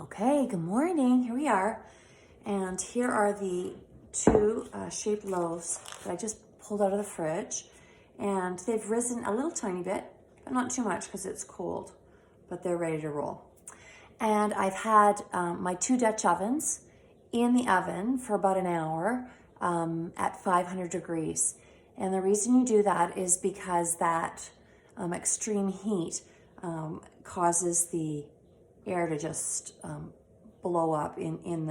Okay, good morning. Here we are. And here are the two shaped loaves that I just pulled out of the fridge. And they've risen a little tiny bit, but not too much because it's cold, but they're ready to roll. And I've had my two Dutch ovens in the oven for about an hour at 500 degrees. And the reason you do that is because that extreme heat causes the air to just blow up in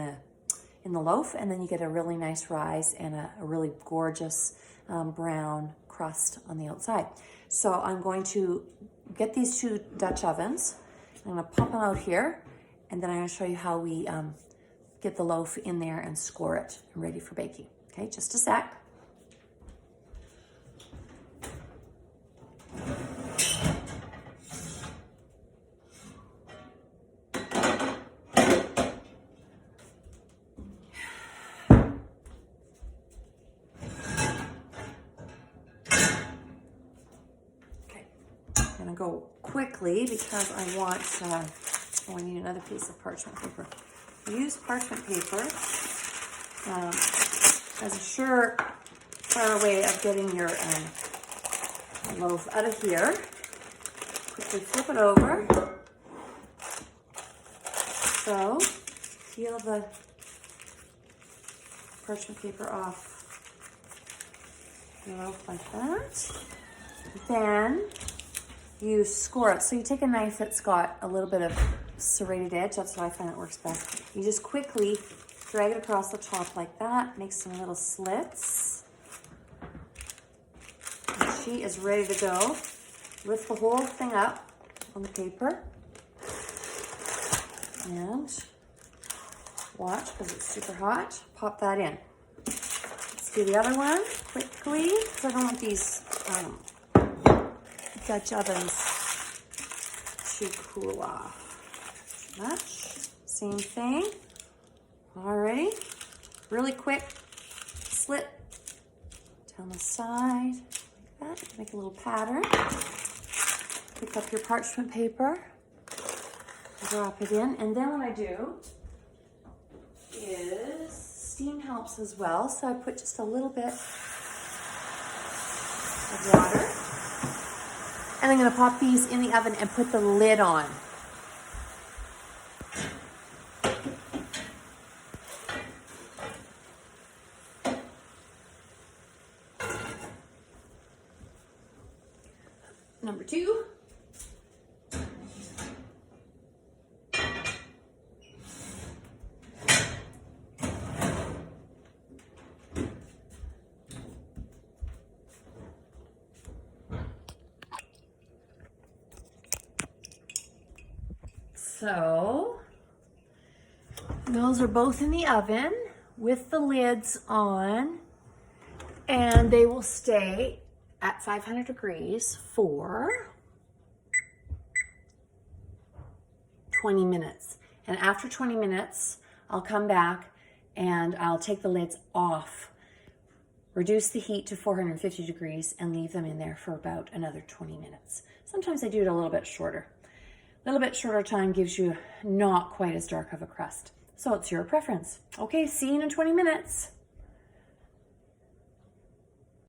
the loaf, and then you get a really nice rise and a really gorgeous brown crust on the outside. So I'm going to get these two Dutch ovens. I'm going to pop them out here, and then I'm going to show you how we get the loaf in there and score it and ready for baking. Okay, just a sec. I'm gonna go quickly because I want, I need another piece of parchment paper. Use parchment paper as a sure way of getting your loaf out of here. Quickly flip it over. So, peel the parchment paper off the loaf like that. Then you score it. So you take a knife that's got a little bit of serrated edge. That's how I find it works best. You just quickly drag it across the top like that. Make some little slits. And she is ready to go. Lift the whole thing up on the paper. And watch, because it's super hot. Pop that in. Let's do the other one quickly, because I don't want these Dutch ovens to cool off too much. Same thing. Alrighty. Really quick slit down the side like that. Make a little pattern. Pick up your parchment paper. Drop it in. And then what I do is steam helps as well. So I put just a little bit of water. And I'm going to pop these in the oven and put the lid on. Number two. So, those are both in the oven with the lids on, and they will stay at 500 degrees for 20 minutes. And after 20 minutes, I'll come back and I'll take the lids off, reduce the heat to 450 degrees, and leave them in there for about another 20 minutes. Sometimes I do it a little bit shorter. A little bit shorter time gives you not quite as dark of a crust. So it's your preference. Okay, see you in 20 minutes.